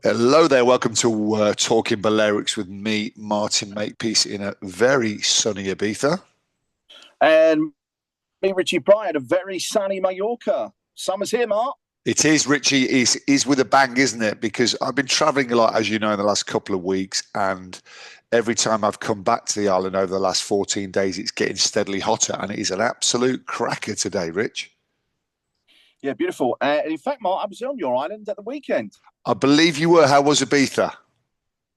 Hello there, welcome to Talking Balearics with me, Martin Makepeace, in a very sunny Ibiza. And me, Richie Bryant, a very sunny Mallorca. Summer's here, Mark. It is, Richie, is with a bang, isn't it? Because I've been travelling a lot, as you know, in the last couple of weeks, and every time I've come back to the island over the last 14 days, it's getting steadily hotter, and it is an absolute cracker today, Rich. Yeah, beautiful. And in fact, Mark, I was on your island at the weekend. I believe you were. How was Ibiza?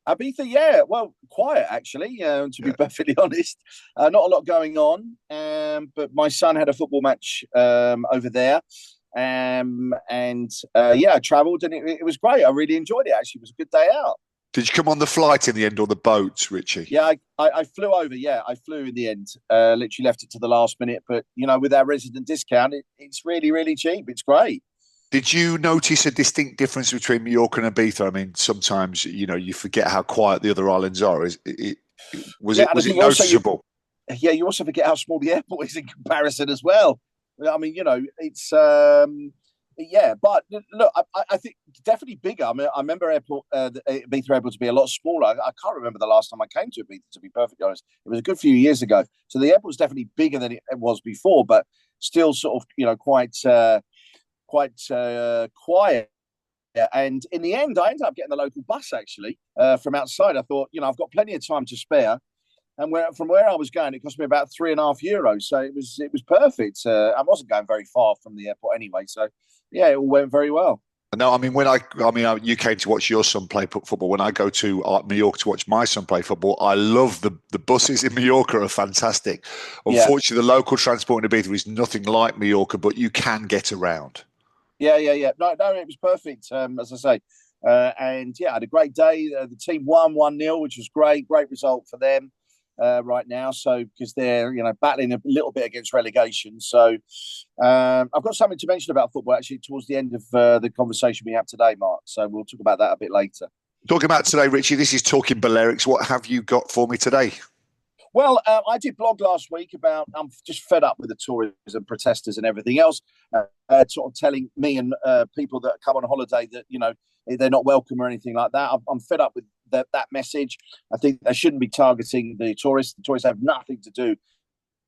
Ibiza, yeah, well, quiet actually, to be perfectly honest. Not a lot going on, but my son had a football match over there. Yeah, I travelled and it was great. I really enjoyed it, actually. It was a good day out. Did you come on the flight in the end or the boat, Richie? Yeah, I flew over. Yeah, I flew in the end. Literally left it to the last minute. But, with our resident discount, it's really, really cheap. It's great. Did you notice a distinct difference between Mallorca and Ibiza? I mean, sometimes you forget how quiet the other islands are. Was it noticeable? You also forget how small the airport is in comparison as well. I mean, it's yeah. But look, I think definitely bigger. I mean, I remember Ibiza Airport to be a lot smaller. I can't remember the last time I came to Ibiza, to be perfectly honest. It was a good few years ago. So the airport's definitely bigger than it was before, but still sort of quite quiet. And in the end, I ended up getting the local bus actually from outside. I thought, I've got plenty of time to spare, and from where I was going, it cost me about €3.50. So it was perfect. I wasn't going very far from the airport anyway, so yeah, it all went very well. No, I mean you came to watch your son play football. When I go to Mallorca to watch my son play football, I love the buses in Mallorca are fantastic. Unfortunately, the local transport in Ibiza is nothing like Mallorca, but you can get around. Yeah. No, it was perfect, as I say. And yeah, I had a great day. The team won 1-0, which was great. Great result for them right now. So, because they're, battling a little bit against relegation. So, I've got something to mention about football actually towards the end of the conversation we have today, Mark. So, we'll talk about that a bit later. Talking about today, Richie, this is Talking Balearics. What have you got for me today? Well, I did blog last week about I'm just fed up with the tourism protesters and everything else, sort of telling me and people that come on holiday that, they're not welcome or anything like that. I'm fed up with that message. I think they shouldn't be targeting the tourists. The tourists have nothing to do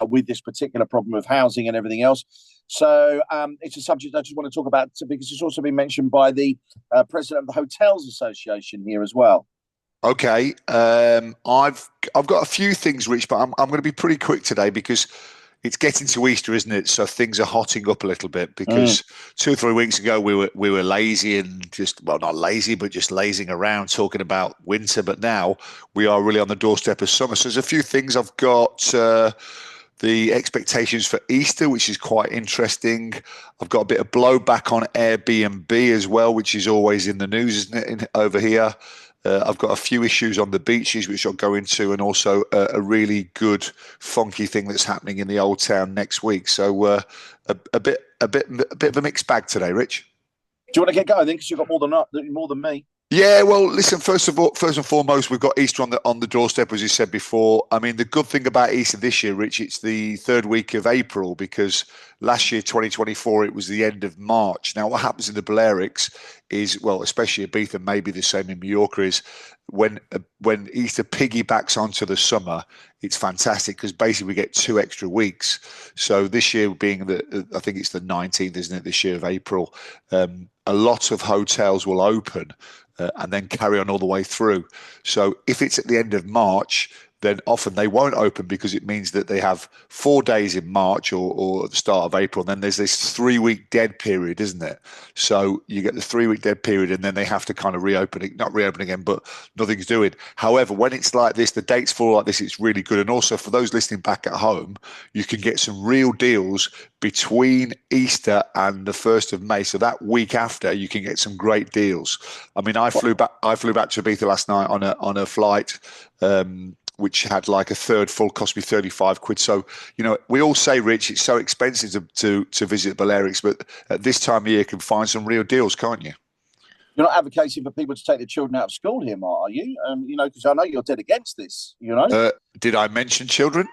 with this particular problem of housing and everything else. So it's a subject I just want to talk about because it's also been mentioned by the president of the Hotels Association here as well. Okay, I've got a few things, Rich, but I'm going to be pretty quick today because it's getting to Easter, isn't it? So things are hotting up a little bit because 2 or 3 weeks ago we were lazy and not lazy, but just lazing around talking about winter. But now we are really on the doorstep of summer. So there's a few things I've got. The expectations for Easter, which is quite interesting. I've got a bit of blowback on Airbnb as well, which is always in the news, isn't it, over here. I've got a few issues on the beaches, which I'll go into, and also a really good, funky thing that's happening in the Old Town next week. So a bit of a mixed bag today, Rich. Do you want to get going then? Because you've got more than me. Yeah, well, listen. First and foremost, we've got Easter on the doorstep, as you said before. I mean, the good thing about Easter this year, Rich, it's the third week of April because last year, 2024, it was the end of March. Now, what happens in the Balearics is, well, especially Ibiza, maybe the same in Mallorca, is when Easter piggybacks onto the summer, it's fantastic because basically we get 2 extra weeks. So this year being I think it's the 19th, isn't it? This year of April, a lot of hotels will open. And then carry on all the way through. So if it's at the end of March, then often they won't open because it means that they have 4 days in March or at the start of April. And then there's this 3-week dead period, isn't it? So you get the 3-week dead period and then they have to kind of not reopen again, but nothing's doing. However, when it's like this, the dates fall like this, it's really good. And also for those listening back at home, you can get some real deals between Easter and the 1st of May. So that week after, you can get some great deals. I mean, I flew back to Ibiza last night on a flight, which had like a third full, cost me 35 quid. So, we all say, Rich, it's so expensive to visit Balearics, but at this time of year, you can find some real deals, can't you? You're not advocating for people to take their children out of school here, Mark, are you? Because I know you're dead against this, Did I mention children?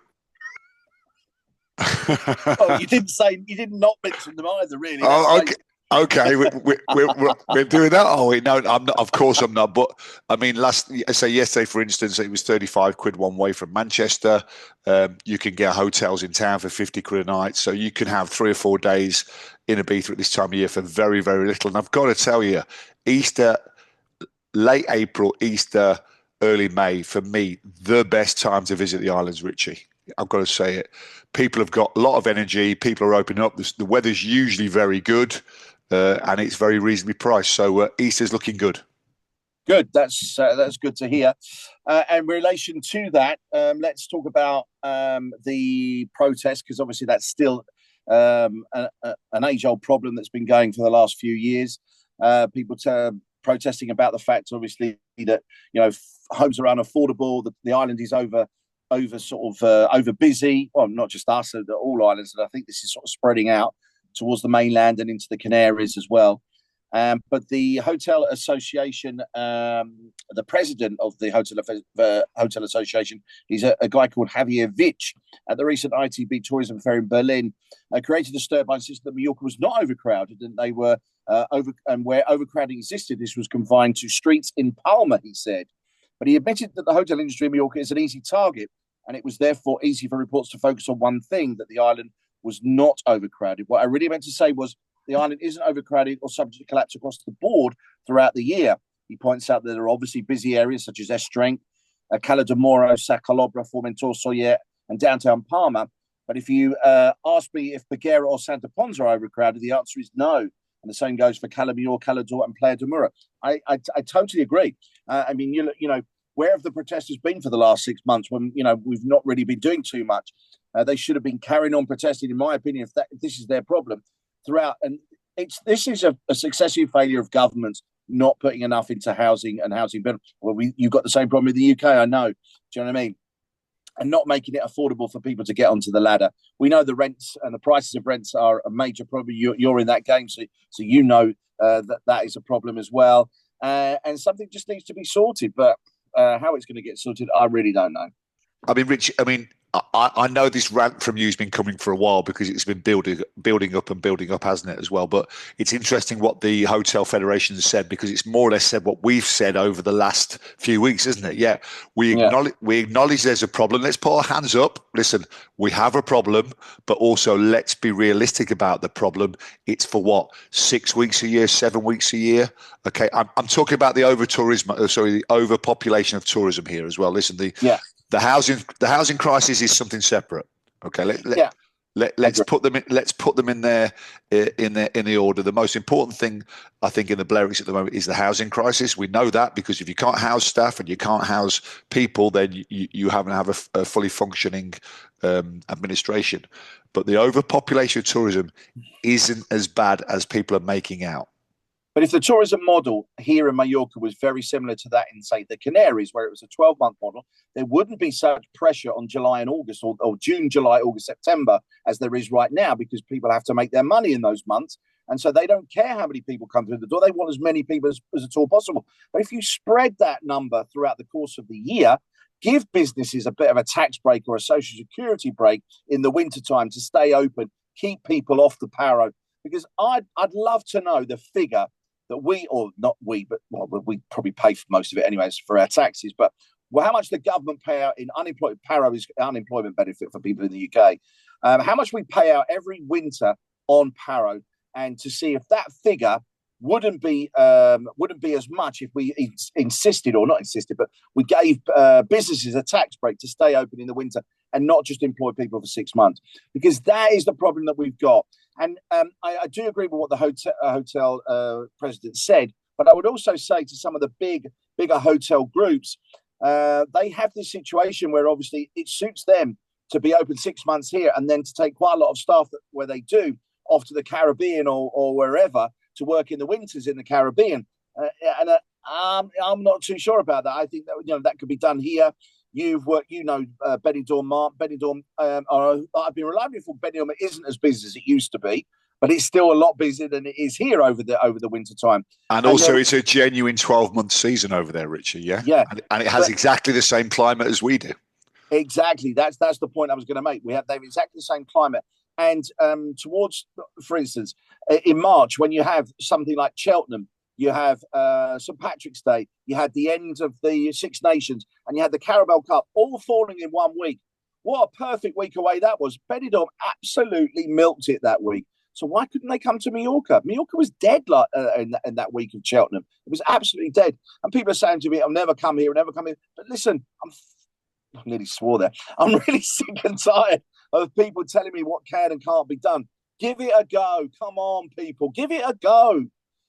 Oh, you did not mention them either, really. Oh, okay. Okay, we're doing that. Oh, wait, no, I'm not. Of course, I'm not. But I mean, I say yesterday, for instance, it was 35 quid one way from Manchester. You can get hotels in town for 50 quid a night, so you can have 3 or 4 days in Ibiza at this time of year for very, very little. And I've got to tell you, Easter, late April, Easter, early May, for me, the best time to visit the islands, Richie. I've got to say it. People have got a lot of energy. People are opening up. The weather's usually very good, and it's very reasonably priced. So Easter's looking good. Good. That's good to hear. And in relation to that, let's talk about the protest, because obviously that's still an age-old problem that's been going for the last few years. People protesting about the fact, obviously, that homes are unaffordable. The island is over busy. Well, not just us, all islands, and I think this is sort of spreading out towards the mainland and into the Canaries as well. But the Hotel Association, the president of the Hotel Association, he's a guy called Javier Vich, at the recent ITB Tourism Fair in Berlin, created a stir by insisting that Mallorca was not overcrowded, and they were and where overcrowding existed, this was confined to streets in Palma, he said. But he admitted that the hotel industry in Mallorca is an easy target, and it was therefore easy for reports to focus on one thing, that the island was not overcrowded. What I really meant to say was the island isn't overcrowded or subject to collapse across the board throughout the year. He points out that there are obviously busy areas such as Estrenc, Cala de Moro, Sa Calobra, Formentor, Soller, and downtown Palma. But if you ask me if Peguera or Santa Ponsa are overcrowded, the answer is no. And the same goes for Cala Millor, Cala d'Or, and Playa de Mura. I totally agree. I mean, where have the protesters been for the last 6 months when we've not really been doing too much? They should have been carrying on protesting, in my opinion, if this is their problem throughout. And this is a successive failure of governments not putting enough into housing and housing. Well, you've got the same problem in the UK, I know. Do you know what I mean? And not making it affordable for people to get onto the ladder. We know the rents and the prices of rents are a major problem. You're in that game, so that is a problem as well. And something just needs to be sorted. But how it's going to get sorted, I really don't know. I mean, Rich, I know this rant from you has been coming for a while because it's been building up, hasn't it, as well? But it's interesting what the Hotel Federation has said, because it's more or less said what we've said over the last few weeks, isn't it? Yeah, we acknowledge there's a problem. Let's put our hands up. Listen, we have a problem, but also let's be realistic about the problem. It's for what, 6 weeks a year, 7 weeks a year? Okay, I'm talking about the the overpopulation of tourism here as well. Listen, the housing crisis is something separate. Okay, let's put them in there in the order. The most important thing, I think, in the Balearics at the moment is the housing crisis. We know that, because if you can't house staff and you can't house people, then you haven't have a fully functioning administration. But the overpopulation of tourism isn't as bad as people are making out. But if the tourism model here in Mallorca was very similar to that in, say, the Canaries, where it was a 12-month model, there wouldn't be such pressure on July and August, or June, July, August, September, as there is right now, because people have to make their money in those months. And so they don't care how many people come through the door. They want as many people as at all possible. But if you spread that number throughout the course of the year, give businesses a bit of a tax break or a social security break in the wintertime to stay open, keep people off the paro. Because I'd love to know the figure that we probably pay for most of it anyways for our taxes, but how much the government pay out in unemployment benefit for people in the UK, how much we pay out every winter on paro, and to see if that figure wouldn't be as much if we but we gave businesses a tax break to stay open in the winter and not just employ people for 6 months, because that is the problem that we've got. And I do agree with what the hotel president said, but I would also say to some of the bigger hotel groups, they have this situation where obviously it suits them to be open 6 months here and then to take quite a lot of staff where they do off to the Caribbean or wherever to work in the winters in the Caribbean. I'm not too sure about that. I think that that could be done here. You've worked, Benidorm, Mark. Benidorm, I've been reliably for Benidorm. It isn't as busy as it used to be, but it's still a lot busier than it is here over the winter time. And also, it's a genuine 12-month season over there, Richie. Yeah, yeah, and it has exactly the same climate as we do. Exactly, that's the point I was going to make. They have exactly the same climate. And towards, for instance, in March, when you have something like Cheltenham, you have St Patrick's Day, you had the end of the Six Nations, and you had the Carabao Cup all falling in 1 week. What a perfect week away that was. Benidorm absolutely milked it that week. So why couldn't they come to Mallorca? Mallorca was dead in that week of Cheltenham. It was absolutely dead. And people are saying to me, I'll never come here, I'll never come here. But listen, I nearly swore there. I'm really sick and tired of people telling me what can and can't be done. Give it a go. Come on, people. Give it a go.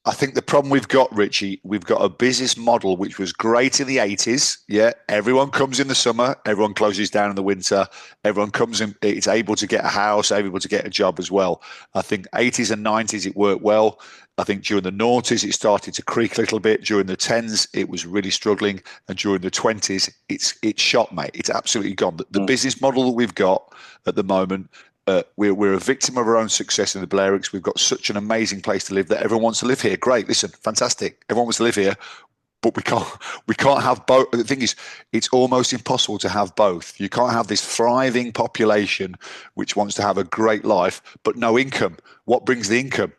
I think the problem we've got, Richie, we've got a business model which was great in the 80s. Yeah, everyone comes in the summer, everyone closes down in the winter, everyone comes in, it's able to get a house, able to get a job as well. I think 80s and 90s it worked well. I think during the noughties it started to creak a little bit. During the 10s it was really struggling, and during the 20s it's shot, mate. It's absolutely gone. The business model that we've got at the moment. We're a victim of our own success in the Balearics. We've got such an amazing place to live that everyone wants to live here. Great, listen, fantastic. Everyone wants to live here, but we can't have both. The thing is, it's almost impossible to have both. You can't have this thriving population which wants to have a great life, but no income. What brings the income?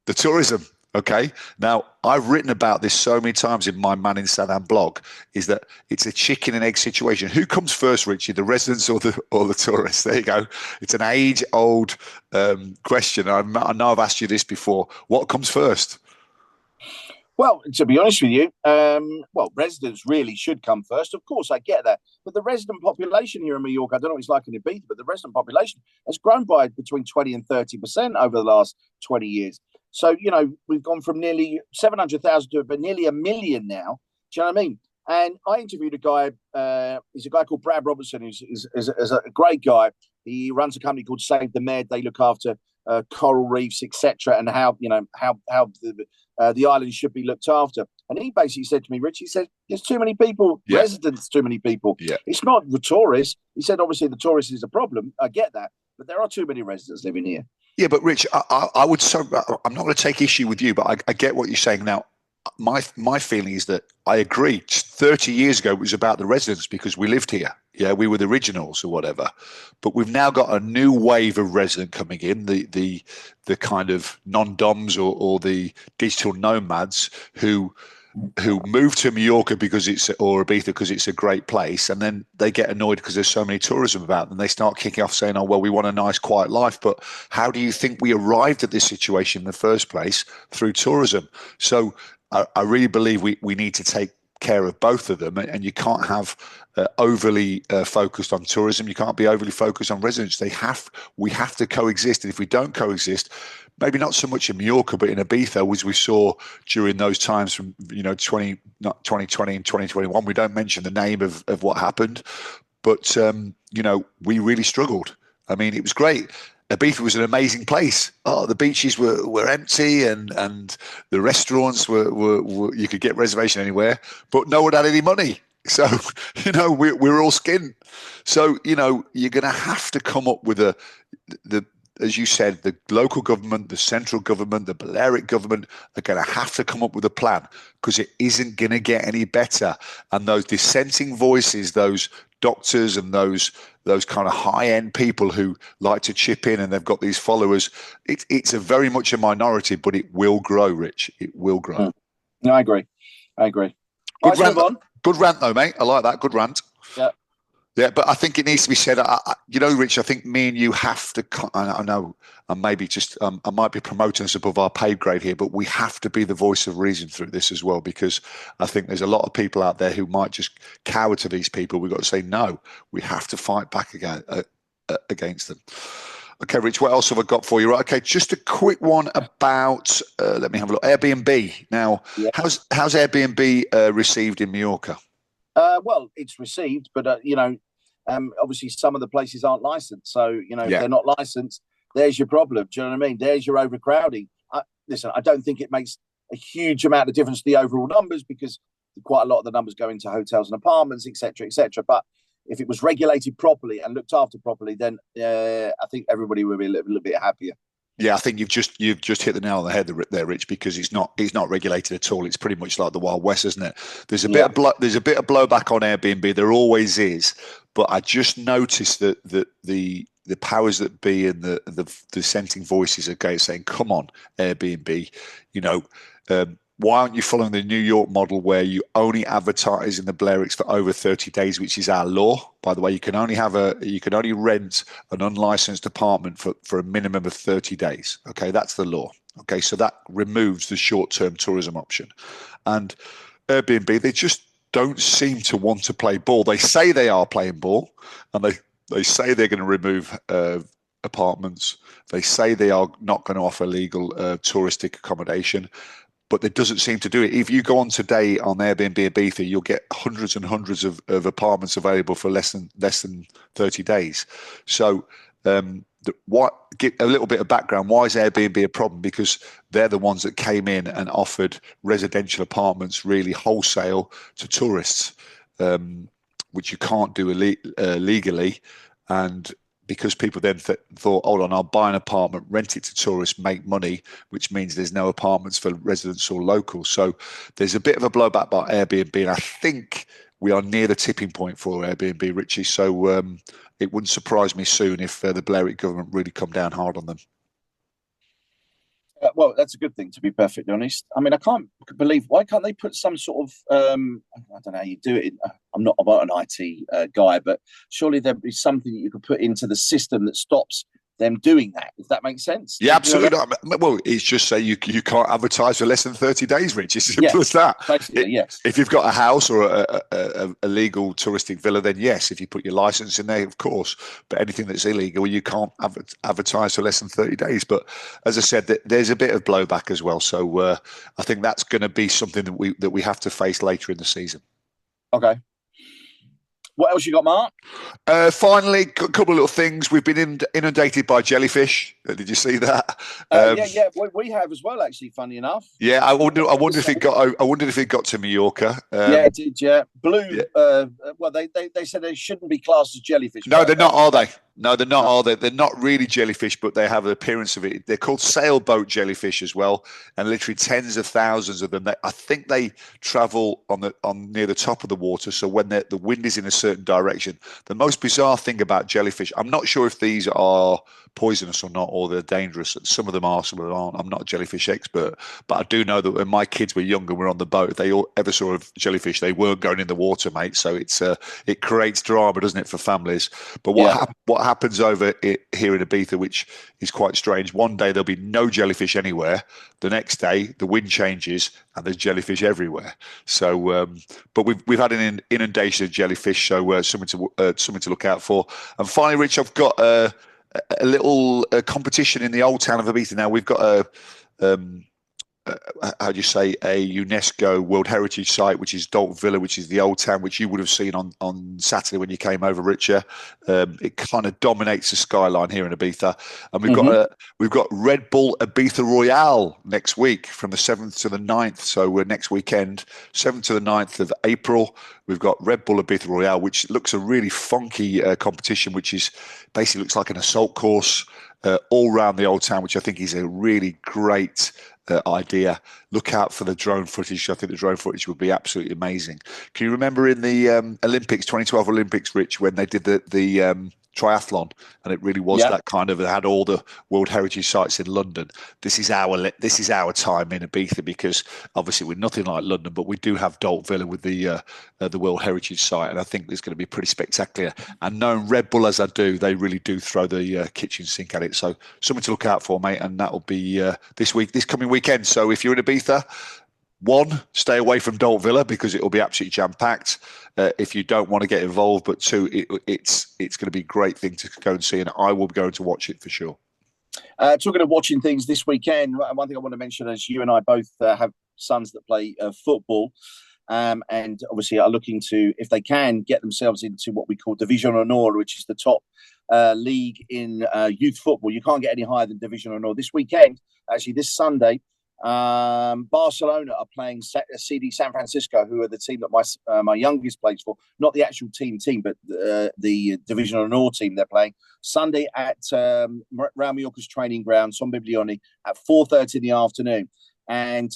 The tourism. Okay. Now, I've written about this so many times in my Man in Southam blog, is that it's a chicken and egg situation. Who comes first, Richie, the residents or the tourists? There you go. It's an age-old question. I know I've asked you this before. What comes first? Well, to be honest with you, residents really should come first. Of course, I get that. But the resident population here in Mallorca, I don't know what it's like in Ibiza, but the resident population has grown by between 20 and 30% over the last 20 years. So, we've gone from nearly 700,000 to nearly 1 million now. Do you know what I mean? And I interviewed a guy, he's a guy called Brad Robertson, who's a great guy. He runs a company called Save the Med. They look after coral reefs, etc., and how the island should be looked after. And he basically said to me, Richie, he said, there's too many people, residents, too many people. Yeah. It's not the tourists. He said, obviously, the tourists is a problem. I get that. But there are too many residents living here. Yeah, but Rich, I would. I'm not going to take issue with you, but I get what you're saying now. My feeling is that I agree. 30 years ago, it was about the residents because we lived here. Yeah, we were the originals or whatever. But we've now got a new wave of resident coming in, the kind of non-doms or the digital nomads who move to Mallorca or Ibiza because it's a great place, and then they get annoyed because there's so many tourism about them. They start kicking off saying, oh, well, we want a nice quiet life. But how do you think we arrived at this situation in the first place? Through tourism. So I really believe we need to take care of both of them, and you can't have overly focused on tourism. You can't be overly focused on residents. We have to coexist, and if we don't coexist, maybe not so much in Mallorca, but in Ibiza, as we saw during those times from 2020 and 2021. We don't mention the name of what happened, but we really struggled. I mean, it was great. Ibiza was an amazing place. Oh, the beaches were empty, and the restaurants were you could get reservation anywhere, but no one had any money. So we're all skint. So you're going to have to come up with as you said, the local government, the central government, the Balearic government are going to have to come up with a plan, because it isn't going to get any better. And those dissenting voices, those doctors and those kind of high-end people who like to chip in and they've got these followers, it's a very much a minority, but it will grow, Rich. It will grow. No, I agree. Good rant, good rant though, mate. I like that. Good rant. Yeah. Yeah, but I think it needs to be said. Rich, I think me and you have to. I know, and maybe just I might be promoting us above our pay grade here, but we have to be the voice of reason through this as well, because I think there's a lot of people out there who might just cower to these people. We've got to say no. We have to fight back against them. Okay, Rich, what else have I got for you? Right, okay, just a quick one about. Let me have a look. Airbnb. Now, how's Airbnb received in Mallorca? Well, it's received, but obviously some of the places aren't licensed. So if they're not licensed, there's your problem. Do you know what I mean? There's your overcrowding. Listen, I don't think it makes a huge amount of difference to the overall numbers, because quite a lot of the numbers go into hotels and apartments, etc., etc. But if it was regulated properly and looked after properly, then I think everybody would be a little bit happier. Yeah, I think you've just hit the nail on the head there, Rich, because it's not regulated at all. It's pretty much like the Wild West, isn't it? There's a bit of blowback on Airbnb. There always is, but I just noticed that the the powers that be and the dissenting voices are saying, come on, Airbnb, you know, why aren't you following the New York model where you only advertise in the Balearics for over 30 days, which is our law? By the way, you can only rent an unlicensed apartment for a minimum of 30 days. Okay, that's the law. Okay, so that removes the short-term tourism option. And Airbnb, they just don't seem to want to play ball. They say they are playing ball, and they say they're going to remove apartments. They say they are not going to offer legal touristic accommodation, but it doesn't seem to do it. If you go on today on Airbnb Ibiza, you'll get hundreds and hundreds of apartments available for less than 30 days. So get a little bit of background. Why is Airbnb a problem? Because they're the ones that came in and offered residential apartments really wholesale to tourists, which you can't do legally. And because people then thought, hold on, I'll buy an apartment, rent it to tourists, make money, which means there's no apartments for residents or locals. So there's a bit of a blowback by Airbnb, and I think we are near the tipping point for Airbnb, Richie. So it wouldn't surprise me soon if the Balearic government really come down hard on them. Well, that's a good thing, to be perfectly honest. I mean, I can't believe, why can't they put some sort of, I don't know how you do it. I'm not an IT guy, but surely there'd be something that you could put into the system that stops them doing that, if that makes sense. Yeah, absolutely. Well, it's just say you can't advertise for less than 30 days, Rich. It's as simple as that. Basically, yes. If you've got a house or a legal touristic villa, then yes. If you put your license in there, of course. But anything that's illegal, you can't advertise for less than 30 days. But as I said, there's a bit of blowback as well. So I think that's going to be something that we have to face later in the season. Okay. What else you got, Mark? Finally, a couple of little things. We've been inundated by jellyfish. Did you see that? Yeah, we have as well. Actually, funny enough. Yeah, I wonder if it got. I wondered if it got to Mallorca. Yeah, it did. Yeah, blue. Yeah. Well, they said they shouldn't be classed as jellyfish. No, they're not, are they? No, they're not, are they? They're not really jellyfish, but they have the appearance of it. They're called sailboat jellyfish as well, and literally tens of thousands of them. I think they travel on near the top of the water, so when the wind is in a certain direction. The most bizarre thing about jellyfish, I'm not sure if these are poisonous or not, or they're dangerous. Some of them are, some of them aren't. I'm not a jellyfish expert, but I do know that when my kids were younger, we were on the boat, if they all ever saw a jellyfish, they weren't going in the water, mate. So it creates drama, doesn't it, for families? But what happens over here in Ibiza, which is quite strange, one day there'll be no jellyfish anywhere. The next day, the wind changes and there's jellyfish everywhere. So, but we've had an inundation of jellyfish, so something to look out for. And finally, Rich, I've got a little competition in the old town of Ibiza. Now we've got how do you say, a UNESCO World Heritage Site, which is Dolt Villa, which is the old town, which you would have seen on Saturday when you came over, Richard. It kind of dominates the skyline here in Ibiza, and we've got Red Bull Ibiza Royale next week from the 7th to the 9th. So we're next weekend, 7th to the 9th of April. We've got Red Bull Ibiza Royale, which looks a really funky competition, which is basically looks like an assault course all around the old town, which I think is a really great idea. Look out for the drone footage. I think the drone footage would be absolutely amazing. Can you remember in the Olympics, 2012 Olympics, Rich, when they did the triathlon, and it really was that kind of, it had all the World Heritage sites in London. This is our time in Ibiza, because obviously we're nothing like London, but we do have Dolt Villa with the World Heritage site, and I think it's going to be pretty spectacular. And knowing Red Bull as I do, they really do throw the kitchen sink at it. So something to look out for, mate, and that will be this coming weekend. So if you're in Ibiza, one, stay away from Dolt Villa because it will be absolutely jam-packed if you don't want to get involved. But two, it's going to be a great thing to go and see, and I will be going to watch it for sure. Talking of watching things this weekend, one thing I want to mention is you and I both have sons that play football, and obviously are looking to, if they can, get themselves into what we call Division Honor, which is the top league in youth football. You can't get any higher than Division Honor. This weekend, actually this Sunday, Barcelona are playing CD San Francisco, who are the team that my youngest plays for. Not the actual team, but the Division Honor team they're playing Sunday at Real Mallorca's training ground, Son Biblioni, at 4:30 in the afternoon. And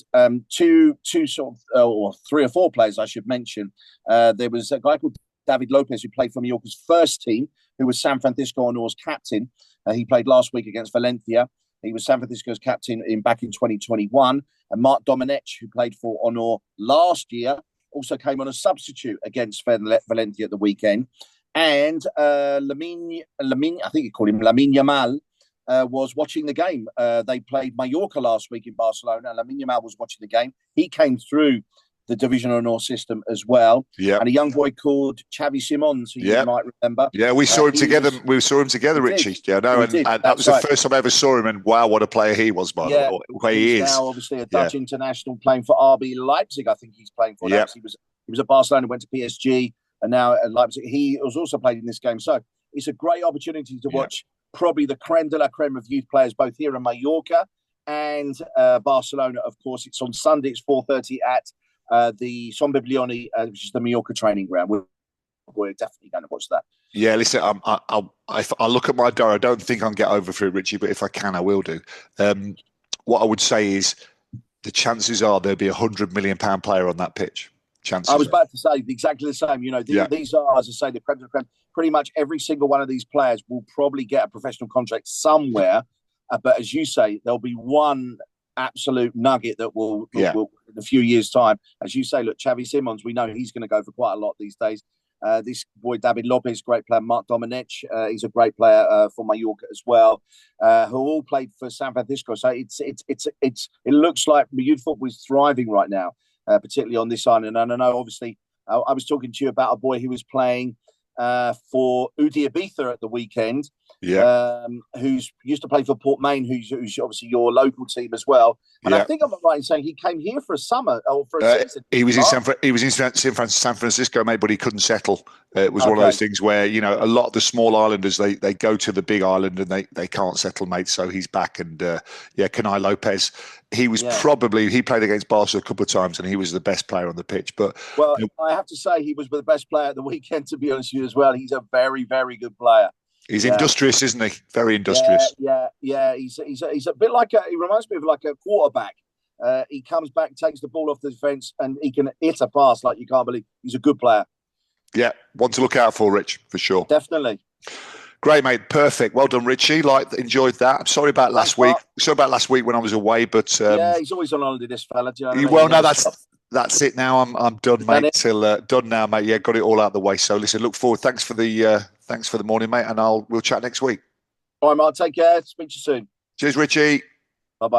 two sort of, or three or four players I should mention. There was a guy called David Lopez who played for Mallorca's first team who was San Francisco Honor's captain. He played last week against Valencia. He was San Francisco's captain back in 2021. And Mark Domenech, who played for Honor last year, also came on a substitute against Valencia at the weekend. And Lamine, I think you call him Lamine Yamal, was watching the game. They played Mallorca last week in Barcelona. Lamine Yamal was watching the game. He came through the Division Honor system as well. Yeah. And a young boy called Xavi Simons, who you might remember. Yeah, we saw him together. We saw him together, Richie. Yeah, no, and that was the first time I ever saw him. And wow, what a player he was, by the way. He is now obviously a Dutch international playing for RB Leipzig. I think he's playing for. He was at Barcelona, went to PSG, and now at Leipzig. He was also played in this game. So it's a great opportunity to watch probably the creme de la creme of youth players, both here in Mallorca and Barcelona. Of course, it's on Sunday. It's 4:30 at the Son Biblioni, which is the Mallorca training ground. We're definitely going to watch that. Yeah, listen, if I look at my diary, I don't think I'll get over through Richie, but if I can, I will do. What I would say is the chances are there'll be £100 million player on that pitch. Chances. I was about to say exactly the same. You know, these are, as I say, the creme de la creme. Pretty much every single one of these players will probably get a professional contract somewhere. But as you say, there'll be one absolute nugget that will in a few years' time. As you say, look, Xavi Simons, we know he's going to go for quite a lot these days. This boy, David Lopez, great player. Mark Domenech, he's a great player for Mallorca as well, who all played for San Francisco. So it looks like youth football is thriving right now, particularly on this island. And I know, obviously, I was talking to you about a boy who was playing for Udi Ibiza at the weekend, who's used to play for Port Maine, who's obviously your local team as well. And I think I'm right in saying he came here for a summer or for a season. He was in San Francisco, mate, but he couldn't settle. It was one of those things where, you know, a lot of the small islanders, they go to the big island and they can't settle, mate. So he's back. And Kenai Lopez, he was he played against Barca a couple of times and he was the best player on the pitch. But I have to say he was the best player at the weekend, to be honest with you as well. He's a very, very good player. He's industrious, isn't he? Very industrious. Yeah. He's a bit like he reminds me of like a quarterback. He comes back, takes the ball off the defence, and he can hit a pass like you can't believe. He's a good player. Yeah, one to look out for, Rich, for sure. Definitely. Great, mate. Perfect. Well done, Richie. Enjoyed that. I'm sorry about last week. Sorry about last week when I was away, but he's always on holiday, this fella. Do you know what I mean? That's it now. I'm done, mate. Done now, mate. Yeah, got it all out of the way. So listen, look forward. Thanks for the morning, mate, and we'll chat next week. All right, mate. Take care. Speak to you soon. Cheers, Richie. Bye-bye, mate.